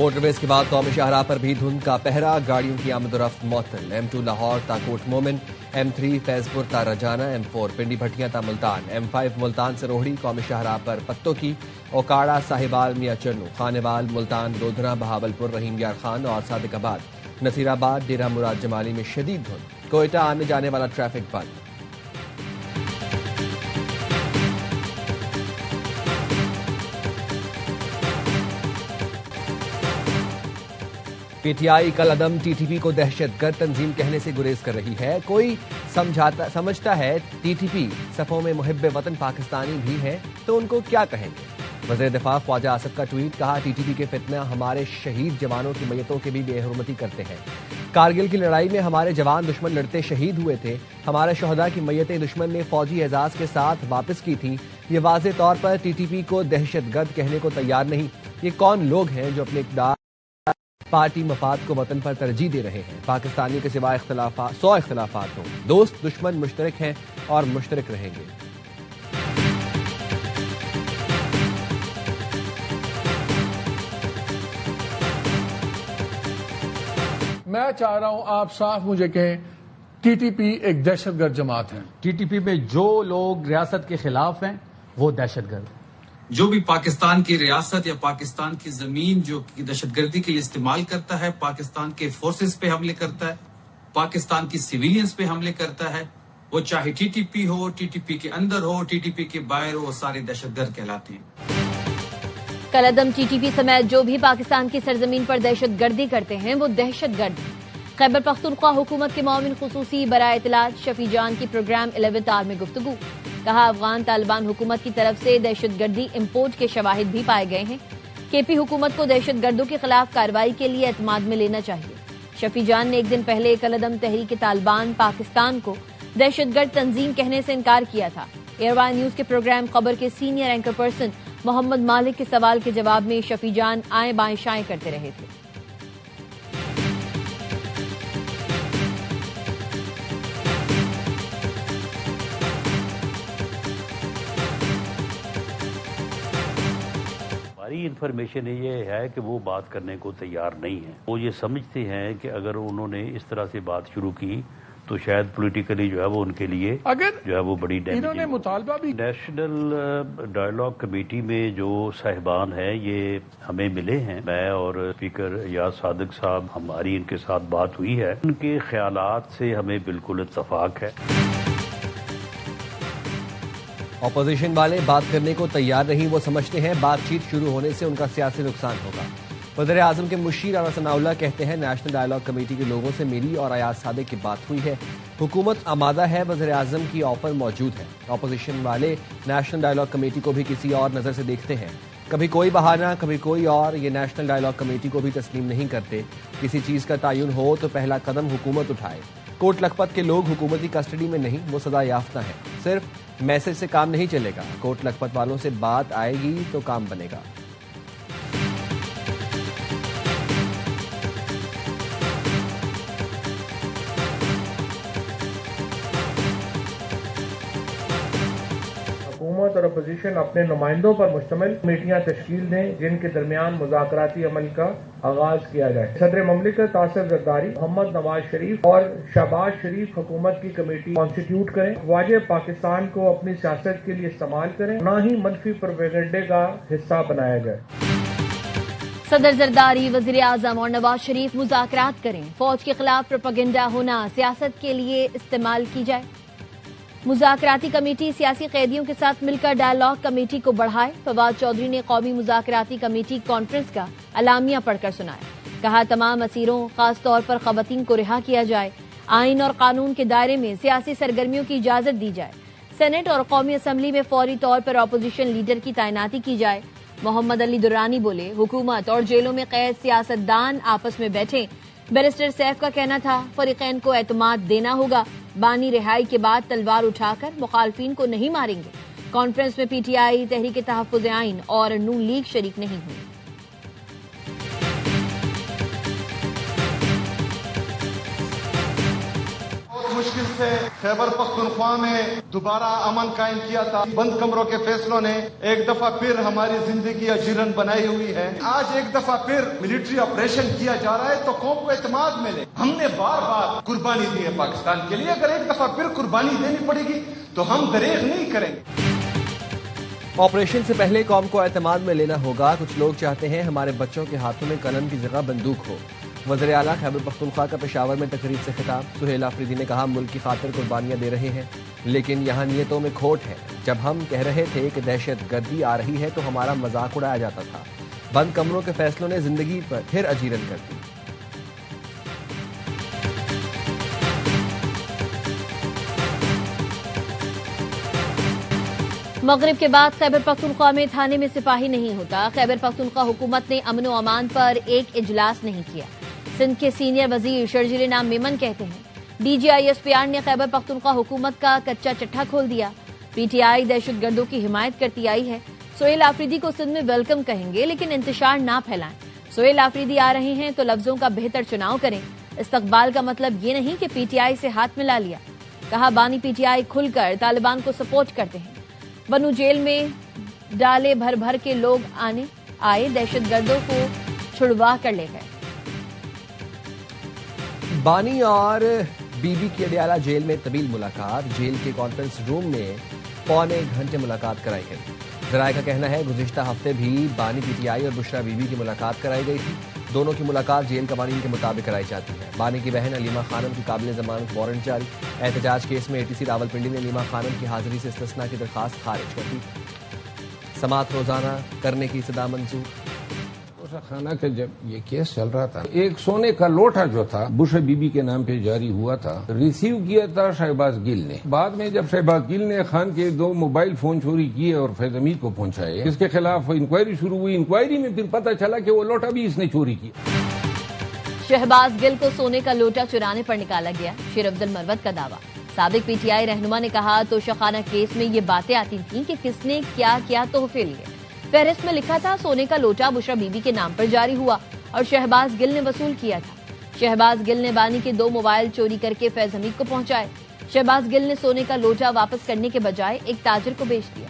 Motor ویز کے بعد قومی شاہراہ پر بھی دھند کا پہرا، گاڑیوں کی آمد و رفت معطل۔ M2 لاہور تا کوٹ مومن، M3 فیض پور تا رجانہ، M4 پنڈی بھٹیاں تا ملتان، M5 ملتان سے روہڑی، قومی شاہراہ پر پتوں کی، اوکاڑا صاحبال میاں چنو، خانوال ملتان لودھنا بہاول پور رحیم یار خان اور صادق آباد، نصیر آباد ڈیرہ مراد جمالی میں شدید دھند، کوئٹہ آنے جانے والا traffic been. P T I کل عدم ٹی ٹی پی کو دہشت گرد تنظیم کہنے سے گریز کر رہی ہے۔ کوئی سمجھتا ہے ٹی ٹی پی صفوں میں محب وطن پاکستانی بھی ہیں تو ان کو کیا کہیں گے؟ وزیر دفاع خواجہ آصف کا ٹویٹ، کہا ٹی ٹی پی کے فتنہ ہمارے شہید جوانوں کی میتوں کی بھی بے حرمتی کرتے ہیں۔ کارگل کی لڑائی میں ہمارے جوان دشمن لڑتے شہید ہوئے تھے، ہمارے شہداء کی میتیں دشمن نے فوجی اعزاز کے ساتھ واپس کی تھیں۔ یہ واضح طور پر ٹی ٹی پی کو دہشت گرد کہنے کو تیار نہیں۔ یہ کون لوگ ہیں جو اپنے اقدار پارٹی مفاد کو وطن پر ترجیح دے رہے ہیں؟ پاکستانیوں کے سوا 100 اختلافات ہوں، دوست دشمن مشترک ہیں اور مشترک رہیں گے۔ میں چاہ رہا ہوں آپ صاف مجھے کہیں ٹی ٹی پی ایک دہشت گرد جماعت ہے۔ ٹی ٹی پی میں جو لوگ ریاست کے خلاف ہیں وہ دہشت گرد، جو بھی پاکستان کی ریاست یا پاکستان کی زمین جو دہشت گردی کے لیے استعمال کرتا ہے، پاکستان کے فورسز پہ حملے کرتا ہے، پاکستان کی سیویلینز پہ حملے کرتا ہے، وہ چاہے ٹی ٹی پی ہو، ٹی ٹی پی کے اندر ہو، ٹی ٹی پی کے باہر ہو، وہ سارے دہشت گرد کہلاتے ہیں۔ کل عدم ٹی ٹی پی سمیت جو بھی پاکستان کی سرزمین پر دہشت گردی کرتے ہیں وہ دہشت گرد ہیں۔ خیبر پختونخوا حکومت کے معاون خصوصی برائے اطلاعات شفیع جان کی پروگرام 11 آر میں گفتگو، کہا افغان طالبان حکومت کی طرف سے دہشت گردی امپورٹ کے شواہد بھی پائے گئے ہیں۔ کے پی حکومت کو دہشت گردوں کے خلاف کارروائی کے لیے اعتماد میں لینا چاہیے۔ شفیع جان نے ایک دن پہلے کل عدم تحریک طالبان پاکستان کو دہشت گرد تنظیم کہنے سے انکار کیا تھا۔ ایئر وائی نیوز کے پروگرام خبر کے سینئر اینکر پرسن محمد مالک کے سوال کے جواب میں شفیع جان آئیں بائیں شائیں کرتے رہے تھے۔ ہماری انفارمیشن یہ ہے کہ وہ بات کرنے کو تیار نہیں ہیں۔ وہ یہ سمجھتے ہیں کہ اگر انہوں نے اس طرح سے بات شروع کی تو شاید پولیٹیکلی جو ہے وہ ان کے لیے جو ہے وہ بڑی ڈیمیجنگ۔ انہوں نے مطالبہ بھی نیشنل ڈائیلاگ کمیٹی میں جو صاحبان ہیں یہ ہمیں ملے ہیں، میں اور اسپیکر ایاز صادق صاحب، ہماری ان کے ساتھ بات ہوئی ہے، ان کے خیالات سے ہمیں بالکل اتفاق ہے۔ اپوزیشن والے بات کرنے کو تیار نہیں، وہ سمجھتے ہیں بات چیت شروع ہونے سے ان کا سیاسی نقصان ہوگا۔ وزیر اعظم کے مشیر انور ثناء اللہ کہتے ہیں نیشنل ڈائیلاگ کمیٹی کے لوگوں سے میری اور ایاز صادق کی بات ہوئی ہے، حکومت آمادہ ہے، وزیر اعظم کی آفر موجود ہے۔ اپوزیشن والے نیشنل ڈائیلاگ کمیٹی کو بھی کسی اور نظر سے دیکھتے ہیں، کبھی کوئی بہانہ کبھی کوئی اور، یہ نیشنل ڈائیلاگ کمیٹی کو بھی تسلیم نہیں کرتے۔ کسی چیز کا تعین ہو تو پہلا قدم حکومت اٹھائے۔ کوٹ لکھپت کے لوگ حکومتی کسٹڈی میں نہیں، وہ سزا یافتہ ہیں، صرف میسج سے کام نہیں چلے گا، کوٹ لکھپت والوں سے بات آئے گی تو کام بنے گا۔ حکومت اور اپوزیشن اپنے نمائندوں پر مشتمل کمیٹیاں تشکیل دیں جن کے درمیان مذاکراتی عمل کا آغاز کیا جائے۔ صدر مملکت آصف زرداری، محمد نواز شریف اور شہباز شریف حکومت کی کمیٹی کانسٹیٹیوٹ کریں، افواج پاکستان کو اپنی سیاست کے لیے استعمال کریں، نہ ہی منفی پروپیگنڈے کا حصہ بنایا جائے۔ صدر زرداری، وزیر اعظم اور نواز شریف مذاکرات کریں، فوج کے خلاف پروپیگنڈا ہونا سیاست کے لیے استعمال کی جائے۔ مذاکراتی کمیٹی سیاسی قیدیوں کے ساتھ مل کر ڈائیلاگ کمیٹی کو بڑھائے۔ فواد چودھری نے قومی مذاکراتی کمیٹی کانفرنس کا اعلامیہ پڑھ کر سنایا، کہا تمام اسیروں خاص طور پر خواتین کو رہا کیا جائے، آئین اور قانون کے دائرے میں سیاسی سرگرمیوں کی اجازت دی جائے، سینٹ اور قومی اسمبلی میں فوری طور پر اپوزیشن لیڈر کی تعیناتی کی جائے۔ محمد علی درانی بولے حکومت اور جیلوں میں قید سیاستدان آپس میں بیٹھیں۔ بیرسٹر سیف کا کہنا تھا فریقین کو اعتماد دینا ہوگا، بانی رہائی کے بعد تلوار اٹھا کر مخالفین کو نہیں ماریں گے۔ کانفرنس میں پی ٹی آئی، تحریک تحفظ آئین اور نون لیگ شریک نہیں ہوئی۔ بہت مشکل سے خیبر پختونخوا میں دوبارہ امن قائم کیا تھا. بند کمروں کے فیصلوں نے ایک دفعہ پھر ہماری زندگی اجیرن بنائی ہوئی ہے. آج ایک دفعہ پھر ملٹری آپریشن کیا جا رہا ہے تو قوم کو اعتماد ملے. ہم نے بار بار قربانی دی ہے پاکستان کے لیے, اگر ایک دفعہ پھر قربانی دینی پڑے گی تو ہم دریغ نہیں کریں گے. آپریشن سے پہلے قوم کو اعتماد میں لینا ہوگا. کچھ لوگ چاہتے ہیں ہمارے بچوں کے ہاتھوں میں قلم کی جگہ بندوق ہو. وزیر اعلیٰ خیبر پختونخوا کا پشاور میں تقریب سے خطاب. سہیل آفریدی نے کہا ملک کی خاطر قربانیاں دے رہے ہیں لیکن یہاں نیتوں میں کھوٹ ہے. جب ہم کہہ رہے تھے کہ دہشت گردی آ رہی ہے تو ہمارا مذاق اڑایا جاتا تھا. بند کمروں کے فیصلوں نے زندگی پر پھر اجیرن کر دی. مغرب کے بعد خیبر پختونخوا میں تھانے میں سپاہی نہیں ہوتا. خیبر پختونخوا حکومت نے امن و امان پر ایک اجلاس نہیں کیا. سندھ کے سینئر وزیر شرجیل نام میمن کہتے ہیں D G I S P R نے خیبر پختونخوا حکومت کا کچا چٹھا کھول دیا. پی ٹی آئی دہشت گردوں کی حمایت کرتی آئی ہے. سہیل آفریدی کو سندھ میں ویلکم کہیں گے لیکن انتشار نہ پھیلائیں. سہیل آفریدی آ رہے ہیں تو لفظوں کا بہتر چناؤ کریں. استقبال کا مطلب یہ نہیں کہ پی ٹی آئی سے ہاتھ ملا لیا. کہا بانی پی ٹی آئی کھل کر طالبان کو سپورٹ کرتے ہیں. بنو جیل میں ڈالے بھر بھر کے لوگ آئے دہشت گردوں کو چھڑوا کر لے گئے. بانی اور بی بی کی اڈیالہ جیل میں طویل ملاقات. جیل کے کانفرنس روم میں پونے گھنٹے ملاقات کرائی گئی. ذرائع کا کہنا ہے گزشتہ ہفتے بھی بانی پی ٹی آئی اور بشرا بی بی کی ملاقات کرائی گئی تھی. دونوں کی ملاقات جیل قوانین کے مطابق کرائی جاتی ہے. بانی کی بہن علیمہ خانم کی قابل ضمانت وارنٹ جاری. احتجاج کیس میں اے ٹی سی راولپنڈی نے علیمہ خانم کی حاضری سے استثناء کی درخواست خارج کر دی. سماعت روزانہ کرنے کی صدا منظور. خانہ کا جب یہ کیس چل رہا تھا ایک سونے کا لوٹا جو تھا بشرا بی بی کے نام پہ جاری ہوا تھا ریسیو کیا تھا شہباز گل نے. بعد میں جب شہباز گل نے خان کے 2 موبائل فون چوری کیے اور فیض حمید کو پہنچائے اس کے خلاف انکوائری شروع ہوئی. انکوائری میں پھر پتہ چلا کہ وہ لوٹا بھی اس نے چوری کیا. شہباز گل کو سونے کا لوٹا چرانے پر نکالا گیا. شیر افضل مروت کا دعویٰ. سابق پی ٹی آئی رہنما نے کہا توشخانہ کیس میں یہ باتیں آتی تھیں کہ کس نے کیا کیا تحفے لیے. فہرست میں لکھا تھا سونے کا لوٹا بشرا بی بی کے نام پر جاری ہوا اور شہباز گل نے وصول کیا تھا. شہباز گل نے بانی کے 2 موبائل چوری کر کے فیض حمید کو پہنچائے. شہباز گل نے سونے کا لوٹا واپس کرنے کے بجائے ایک تاجر کو بیچ دیا.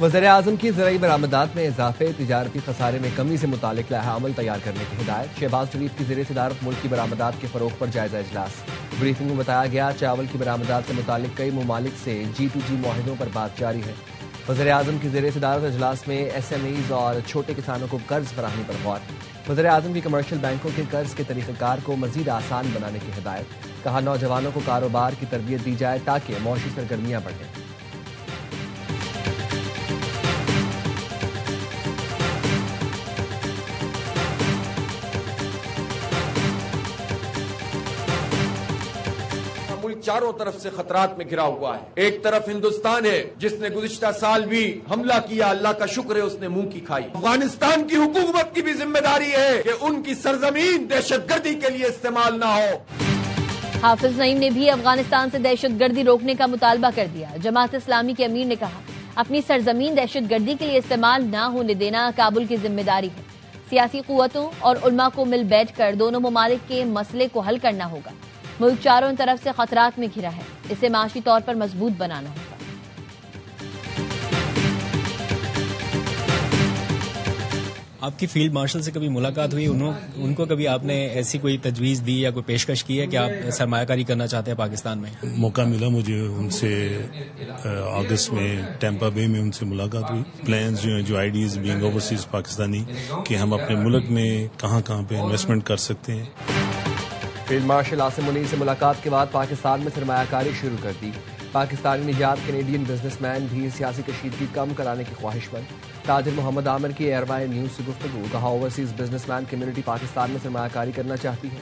وزیر اعظم کی زرعی برآمدات میں اضافے تجارتی خسارے میں کمی سے متعلق لائحہ عمل تیار کرنے کی ہدایت. شہباز شریف کی زیر صدارت ملک کی برآمدات کے فروغ پر جائزہ اجلاس. بریفنگ میں بتایا گیا چاول کی برآمدات سے متعلق کئی ممالک سے G2G معاہدوں پر بات جاری ہے. وزیر اعظم کی زیر صدارت اجلاس میں ایس ایم ایز اور چھوٹے کسانوں کو قرض فراہمی پر غور. وزیر اعظم کی کمرشل بینکوں کے قرض کے طریقہ کار کو مزید آسان بنانے کی ہدایت. کہا نوجوانوں کو کاروبار کی تربیت دی جائے تاکہ معاشی سرگرمیاں بڑھیں. چاروں طرف سے خطرات میں گھرا ہوا ہے. ایک طرف ہندوستان ہے جس نے گزشتہ سال بھی حملہ کیا, اللہ کا شکر ہے اس نے منہ کی کھائی. افغانستان کی حکومت کی بھی ذمہ داری ہے کہ ان کی سرزمین دہشت گردی کے لیے استعمال نہ ہو. حافظ نعیم نے بھی افغانستان سے دہشت گردی روکنے کا مطالبہ کر دیا. جماعت اسلامی کے امیر نے کہا اپنی سرزمین دہشت گردی کے لیے استعمال نہ ہونے دینا کابل کی ذمہ داری ہے. سیاسی قوتوں اور علماء کو مل بیٹھ کر دونوں ممالک کے مسئلے کو حل کرنا ہوگا. ملک چاروں طرف سے خطرات میں گھرا ہے, اسے معاشی طور پر مضبوط بنانا ہوگا. آپ کی فیلڈ مارشل سے کبھی ملاقات ہوئی, ان کو کبھی آپ نے ایسی کوئی تجویز دی یا کوئی پیشکش کی ہے کہ آپ سرمایہ کاری کرنا چاہتے ہیں پاکستان میں؟ موقع ملا مجھے ان سے اگست میں ٹیمپا بے میں ان سے ملاقات ہوئی. پلانز جو ہیں, جو آئیڈیز بینگ اوورسیز پاکستانی کہ ہم اپنے ملک میں کہاں کہاں پہ انویسٹمنٹ کر سکتے ہیں. فیلڈ مارشل عاصم منیر سے ملاقات کے بعد پاکستان میں سرمایہ کاری شروع کر دی. پاکستانی نژاد کینیڈین بزنس مین بھی سیاسی کشیدگی کم کرانے کی خواہش مند. تاجر محمد عامر کی ایئر نیوز سے گفتگو. کہا overseas business man community Pakistan میں سرمایہ کاری کرنا چاہتی ہے.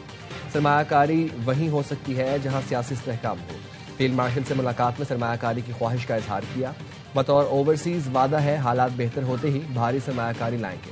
سرمایہ کاری وہیں ہو سکتی ہے جہاں سیاسی استحکام ہو. فیلڈ مارشل سے ملاقات میں سرمایہ کاری کی خواہش کا اظہار کیا. بطور اوورسیز وعدہ ہے حالات بہتر ہوتے ہی بھاری سرمایہ کاری لائیں گے.